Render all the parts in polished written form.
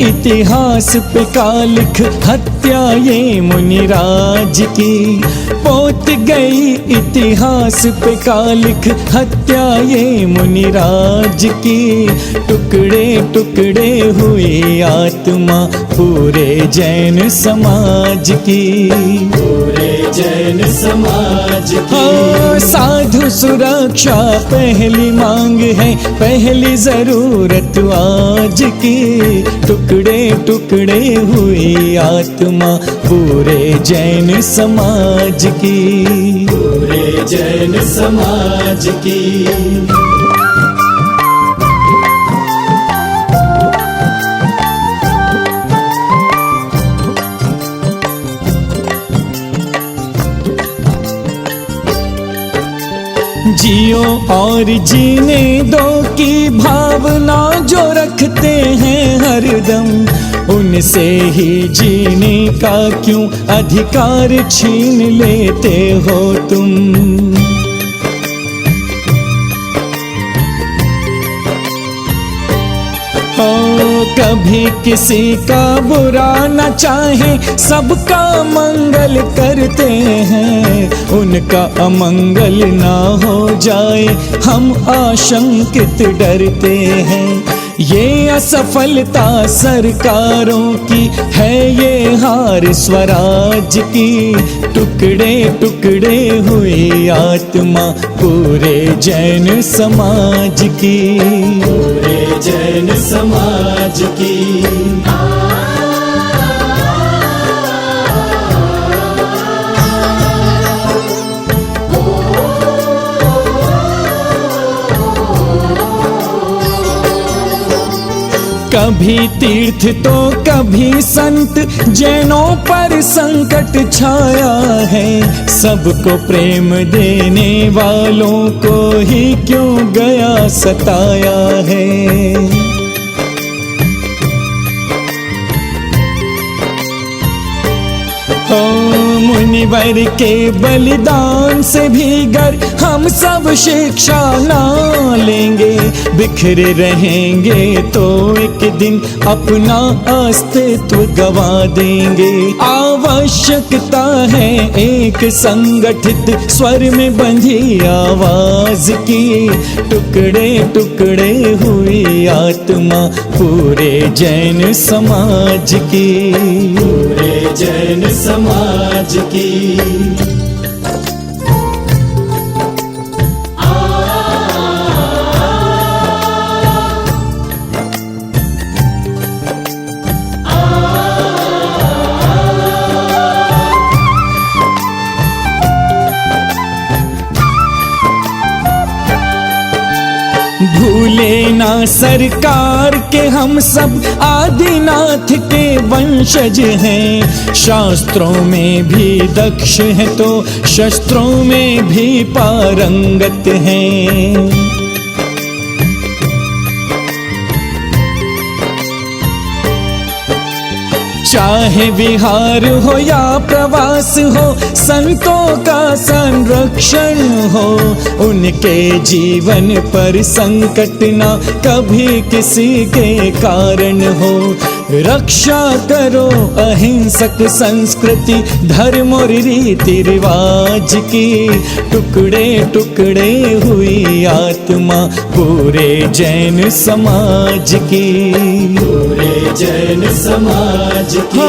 इतिहास पे का लिख हत्या ये मुनिराज की। पोत गई इतिहास पे का लिख हत्या ये मुनिराज की। टुकड़े टुकड़े हुई आत्मा पूरे जैन समाज की, पूरे जैन समाज की। साधु सुरक्षा पहली मांग है, पहली जरूरत आज की। टुकड़े टुकड़े हुई आत्मा पूरे जैन समाज की, पूरे जैन समाज की। जियो और जीने दो की भावना जो रखते हैं हरदम, उनसे ही जीने का क्यों अधिकार छीन लेते हो तुम। कभी किसी का बुरा न चाहे, सबका मंगल करते हैं। उनका अमंगल ना हो जाए हम आशंकित डरते हैं। ये असफलता सरकारों की है, ये हार स्वराज की। टुकड़े टुकड़े हुई आत्मा पूरे जैन समाज की, पूरे जैन समाज की। कभी तीर्थ तो कभी संत, जैनों पर संकट छाया है। सबको प्रेम देने वालों को ही क्यों गया सताया है। मुनिवर के बलिदान से भीगर हम सब शिक्षा ना लेंगे। बिखरे रहेंगे तो एक दिन अपना अस्तित्व गवा देंगे। आवश्यकता है एक संगठित स्वर में बंधी आवाज की। टुकड़े टुकड़े हुई आत्मा पूरे जैन समाज की, पूरे जैन समाज की। भूले ना सरकार के हम सब आदिनाथ के वंशज हैं। शास्त्रों में भी दक्ष हैं तो शस्त्रों में भी पारंगत हैं। चाहे विहार हो या प्रवास हो, संतों का संरक्षण हो। उनके जीवन पर संकट ना कभी किसी के कारण हो। रक्षा करो अहिंसक संस्कृति धर्म और रीति रिवाज की। टुकड़े टुकड़े हुई आत्मा पूरे जैन समाज की, पूरे जैन समाज की।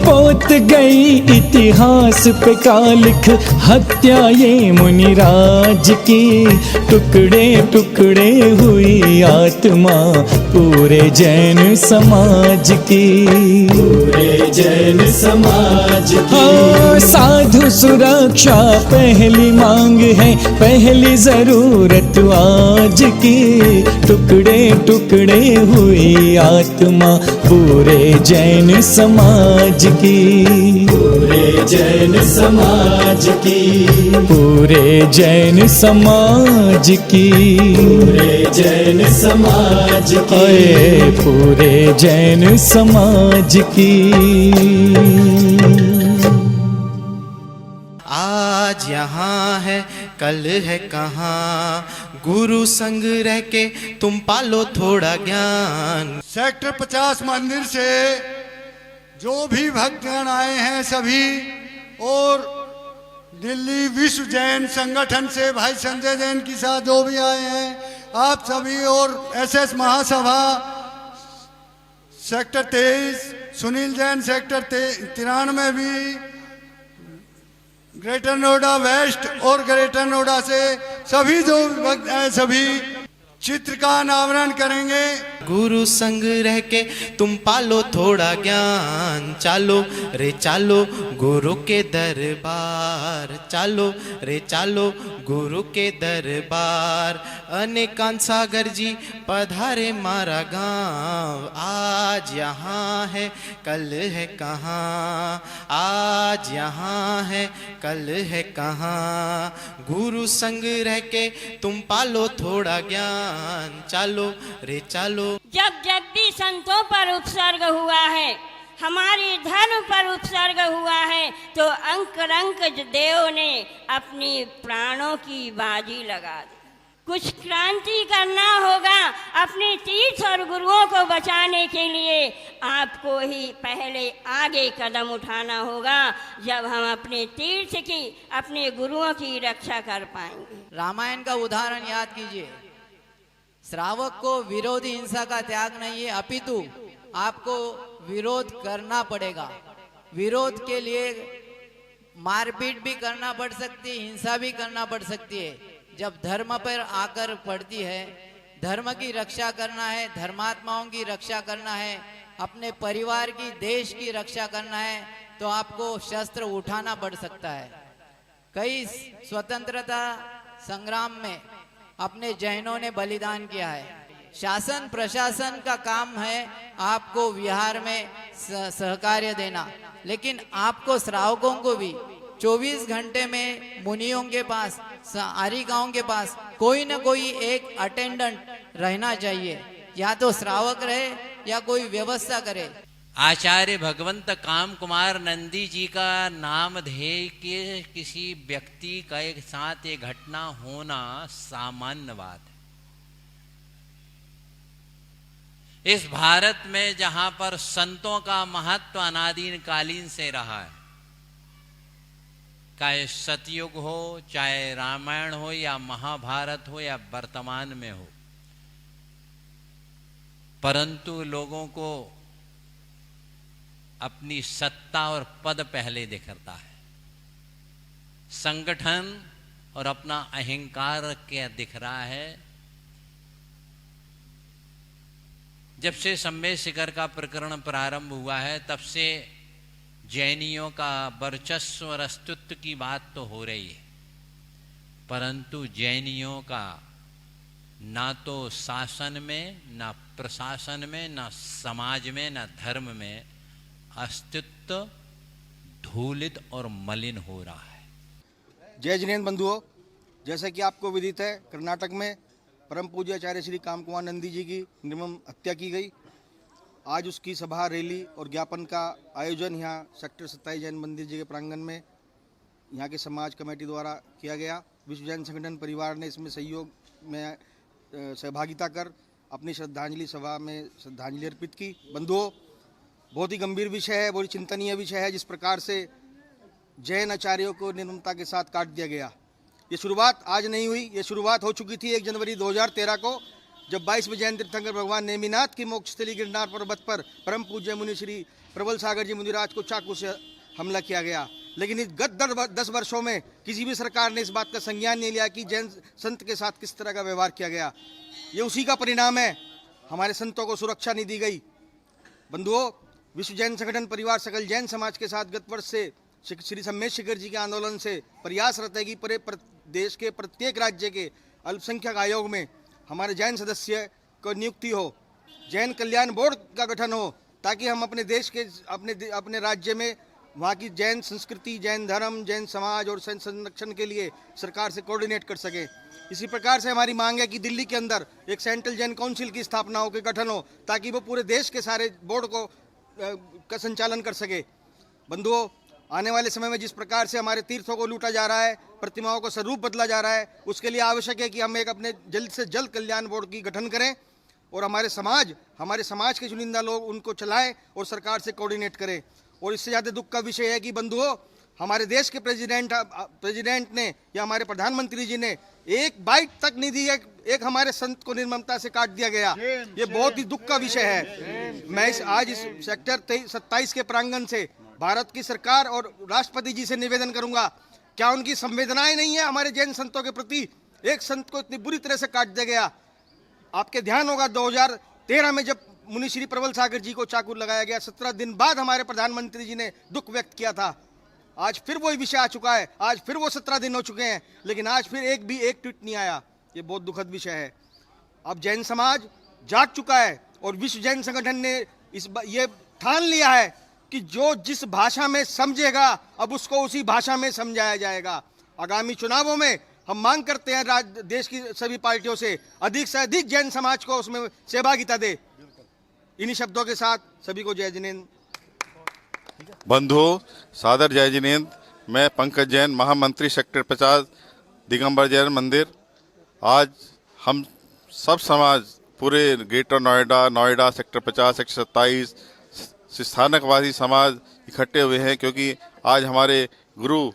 पोत गई इतिहास पे का लिख हत्या ये मुनिराज की। टुकड़े टुकड़े हुई आत्मा पूरे जैन समाज की, पूरे जैन समाज की। साधु सुरक्षा पहली मांग है, पहली जरूरत आज की। टुकड़े टुकड़े हुई आत्मा पूरे जैन समाज की, पूरे जैन समाज की। पूरे जैन समाज की, पूरे जैन समाज की। पूरे जैन समाज की। आज यहाँ है कल है कहाँ। गुरु संग रह के तुम पालो थोड़ा ज्ञान। सेक्टर 50 मंदिर से जो भी भक्तगण आए हैं सभी, और दिल्ली विश्व जैन संगठन से भाई संजय जैन के साथ जो भी आए हैं आप सभी, और एसएस महासभा सेक्टर 23, सुनील जैन सेक्टर 93 भी, ग्रेटर नोएडा वेस्ट और ग्रेटर नोएडा से सभी जो भक्त हैं सभी चित्र का अनावरण करेंगे। गुरु संग रह के तुम पालो थोड़ा ज्ञान। चालो रे चालो गुरु के दरबार। चालो रे चालो गुरु के दरबार। अनेकांत सागर जी पधारे मारा गांव। आज यहाँ है कल है कहाँ। आज यहाँ है कल है कहाँ। गुरु संग रह के तुम पालो थोड़ा ज्ञान। चालो रे चालो। जब जब भी संतों पर उपसर्ग हुआ है, हमारे धर्म पर उपसर्ग हुआ है, तो अंक रंक देव ने अपनी प्राणों की बाजी लगा दी। कुछ क्रांति करना होगा, अपने तीर्थ और गुरुओं को बचाने के लिए आपको ही पहले आगे कदम उठाना होगा, जब हम अपने तीर्थ की, अपने गुरुओं की रक्षा कर पाएंगे। रामायण का उदाहरण याद कीजिए। श्रावक को विरोधी हिंसा का त्याग नहीं है, अपितु आपको विरोध करना पड़ेगा। विरोध के लिए मारपीट भी करना पड़ सकती है, हिंसा भी करना पड़ सकती है। जब धर्म पर आकर पड़ती है, धर्म की रक्षा करना है, धर्मात्माओं की रक्षा करना है, अपने परिवार की, देश की रक्षा करना है, तो आपको शस्त्र उठाना पड़ सकता है। कई स्वतंत्रता संग्राम में अपने जैनों ने बलिदान किया है। शासन प्रशासन का काम है आपको विहार में सहकार्य देना, लेकिन आपको श्रावकों को भी 24 घंटे में मुनियों के पास, आरिकाओं के पास कोई न कोई एक अटेंडेंट रहना चाहिए। या तो श्रावक रहे या कोई व्यवस्था करे। आचार्य भगवंत काम कुमार नंदी जी का नामधेय के किसी व्यक्ति का एक साथ एक घटना होना सामान्य बात है। इस भारत में जहां पर संतों का महत्व अनादीन कालीन से रहा है, चाहे सतयुग हो, चाहे रामायण हो या महाभारत हो या वर्तमान में हो, परंतु लोगों को अपनी सत्ता और पद पहले दिखता है, संगठन और अपना अहंकार क्या दिख रहा है। जब से सम्मेद शिखर का प्रकरण प्रारंभ हुआ है, तब से जैनियों का वर्चस्व और अस्तित्व की बात तो हो रही है, परंतु जैनियों का ना तो शासन में, ना प्रशासन में, ना समाज में, ना धर्म में अस्तित्व धूलित और मलिन हो रहा है। जय जिनेन्द्र बंधुओं, जैसा कि आपको विदित है, कर्नाटक में परम पूज्य आचार्य श्री काम कुमार नंदी जी की निर्मम हत्या की गई। आज उसकी सभा, रैली और ज्ञापन का आयोजन यहाँ सेक्टर 27 जैन मंदिर जी के प्रांगण में यहाँ के समाज कमेटी द्वारा किया गया। विश्व जैन संगठन परिवार ने इसमें सहयोग में सहभागिता कर अपनी श्रद्धांजलि सभा में श्रद्धांजलि अर्पित की। बंधुओं, बहुत ही गंभीर विषय है, बहुत ही चिंतनीय विषय है, जिस प्रकार से जैन आचार्यों को निर्ममता के साथ काट दिया गया। ये शुरुआत आज नहीं हुई, ये शुरुआत हो चुकी थी 1 जनवरी 2013 को, जब 22वें जैन तीर्थंकर भगवान नेमिनाथ की मोक्षस्थली गिरनार पर्वत पर परम पूज्य मुनि श्री प्रबल सागर जी मुनिराज को चाकू से हमला किया गया। लेकिन इस गत 10 वर्षों में किसी भी सरकार ने इस बात का संज्ञान नहीं लिया कि जैन संत के साथ किस तरह का व्यवहार किया गया। ये उसी का परिणाम है, हमारे संतों को सुरक्षा नहीं दी गई। बंधुओं, विश्व जैन संगठन परिवार सकल जैन समाज के साथ गत वर्ष से श्री सम्मेद शिखर जी के आंदोलन से प्रयासरत है कि पूरे देश के प्रत्येक राज्य के अल्पसंख्यक आयोग में हमारे जैन सदस्य को नियुक्ति हो, जैन कल्याण बोर्ड का गठन हो, ताकि हम अपने देश के अपने राज्य में वहाँ की जैन संस्कृति, जैन धर्म, जैन समाज और संरक्षण के लिए सरकार से कोऑर्डिनेट कर सके। इसी प्रकार से हमारी मांग है कि दिल्ली के अंदर एक सेंट्रल जैन काउंसिल की स्थापना हो, के गठन हो, ताकि वो पूरे देश के सारे बोर्ड को का संचालन कर सके। बंधुओं, आने वाले समय में जिस प्रकार से हमारे तीर्थों को लूटा जा रहा है, प्रतिमाओं का स्वरूप बदला जा रहा है, उसके लिए आवश्यक है कि हम एक अपने जल्द से जल्द कल्याण बोर्ड की गठन करें और हमारे समाज के चुनिंदा लोग उनको चलाएं और सरकार से कोऑर्डिनेट करें। और इससे ज़्यादा दुख का विषय है कि बंधुओं, हमारे देश के प्रेसिडेंट ने या हमारे प्रधानमंत्री जी ने एक बाइट तक नहीं दी है, एक हमारे संत को निर्ममता से काट दिया गया। ये बहुत ही दुख का विषय है। मैं आज इस सेक्टर 27 के प्रांगण से भारत की सरकार और राष्ट्रपति जी से निवेदन करूंगा, क्या उनकी संवेदनाएं नहीं है हमारे जैन संतों के प्रति? एक संत को इतनी बुरी तरह से काट दिया गया। आपके ध्यान होगा 2013 में जब मुनि श्री प्रबल सागर जी को चाकू लगाया गया, 17 दिन बाद हमारे प्रधानमंत्री जी ने दुख व्यक्त किया था। आज फिर वही विषय आ चुका है, आज फिर वो 17 दिन हो चुके हैं, लेकिन आज फिर एक ट्वीट नहीं आया। ये बहुत दुखद विषय है। अब जैन समाज जाग चुका है और विश्व जैन संगठन ने ये ठान लिया है कि जो जिस भाषा में समझेगा अब उसको उसी भाषा में समझाया जाएगा। आगामी चुनावों में हम मांग करते हैं देश की सभी पार्टियों से अधिक जैन समाज को उसमें सहभागिता दे। इन्हीं शब्दों के साथ सभी को जय जिनेंद्र। बंधुओं, सादर जय जिनेंद्र। मैं पंकज जैन, महामंत्री सेक्टर 50 दिगंबर जैन मंदिर। आज हम सब समाज पूरे greater Noida sector 50 sector 27 Sthanakvasi समाज इकट्ठे हुए हैं, क्योंकि आज हमारे गुरु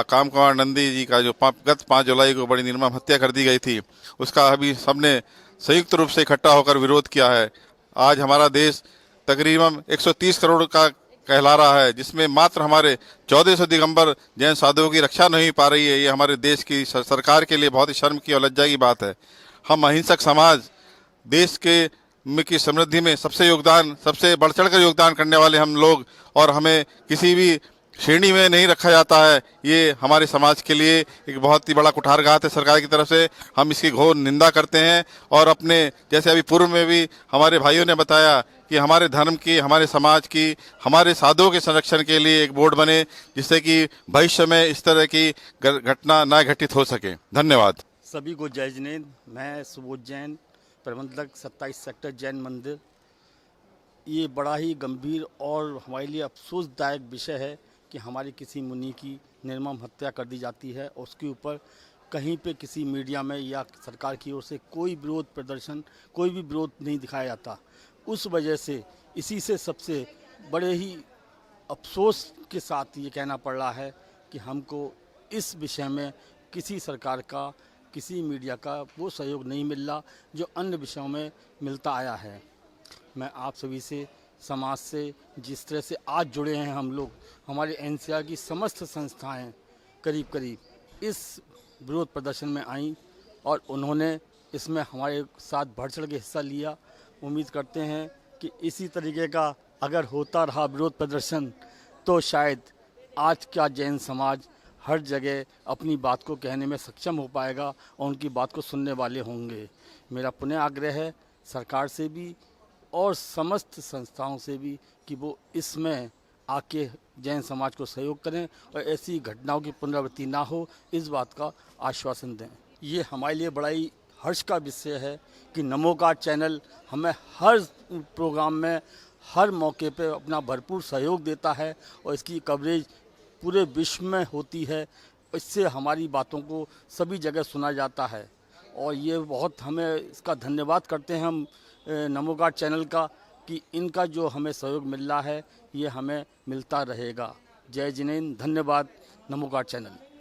काम कुमार नंदी जी का जो गत 5 जुलाई को बड़ी निर्मम हत्या कर दी गई थी, उसका अभी सबने संयुक्त रूप से इकट्ठा होकर विरोध किया है। आज हमारा देश तकरीबन 130 करोड़ का कहला रहा है, जिसमें मात्र हमारे 1400 दिगंबर जैन साधुओं की रक्षा नहीं पा रही है। ये हमारे देश की सरकार के लिए बहुत ही शर्म की और लज्जा की बात है। हम अहिंसक समाज, देश की समृद्धि में सबसे बढ़ चढ़ कर योगदान करने वाले हम लोग, और हमें किसी भी श्रेणी में नहीं रखा जाता है। ये हमारे समाज के लिए एक बहुत ही बड़ा कुठारघात है सरकार की तरफ से। हम इसकी घोर निंदा करते हैं और अपने जैसे अभी पूर्व में भी हमारे भाइयों ने बताया कि हमारे धर्म की, हमारे समाज की, हमारे साधुओं के संरक्षण के लिए एक बोर्ड बने, जिससे कि भविष्य में इस तरह की घटना न घटित हो सके। धन्यवाद। सभी को जय जिनेंद्र। मैं सुबोध जैन, प्रबंधक 27 सेक्टर जैन मंदिर। ये बड़ा ही गंभीर और हमारे लिए अफसोसदायक विषय है कि हमारी किसी मुनि की निर्मम हत्या कर दी जाती है और उसके ऊपर कहीं पे किसी मीडिया में या सरकार की ओर से कोई विरोध प्रदर्शन, कोई भी विरोध नहीं दिखाया जाता। उस वजह से इसी से सबसे बड़े ही अफसोस के साथ ये कहना पड़ रहा है कि हमको इस विषय में किसी सरकार का, किसी मीडिया का वो सहयोग नहीं मिल रहा जो अन्य विषयों में मिलता आया है। मैं आप सभी से, समाज से, जिस तरह से आज जुड़े हैं हम लोग, हमारे एनसीआर की समस्त संस्थाएं करीब इस विरोध प्रदर्शन में आईं और उन्होंने इसमें हमारे साथ बढ़ चढ़ के हिस्सा लिया। उम्मीद करते हैं कि इसी तरीके का अगर होता रहा विरोध प्रदर्शन तो शायद आज का जैन समाज हर जगह अपनी बात को कहने में सक्षम हो पाएगा और उनकी बात को सुनने वाले होंगे। मेरा पुनः आग्रह है सरकार से भी और समस्त संस्थाओं से भी कि वो इसमें आके जैन समाज को सहयोग करें और ऐसी घटनाओं की पुनरावृत्ति ना हो, इस बात का आश्वासन दें। ये हमारे लिए बड़ा ही हर्ष का विषय है कि नमोकार चैनल हमें हर प्रोग्राम में, हर मौके पे अपना भरपूर सहयोग देता है और इसकी कवरेज पूरे विश्व में होती है। इससे हमारी बातों को सभी जगह सुना जाता है और ये बहुत हमें इसका धन्यवाद करते हैं हम नमोकार चैनल का कि इनका जो हमें सहयोग मिल रहा है ये हमें मिलता रहेगा। जय जिनेंद्र। धन्यवाद नमोकार चैनल।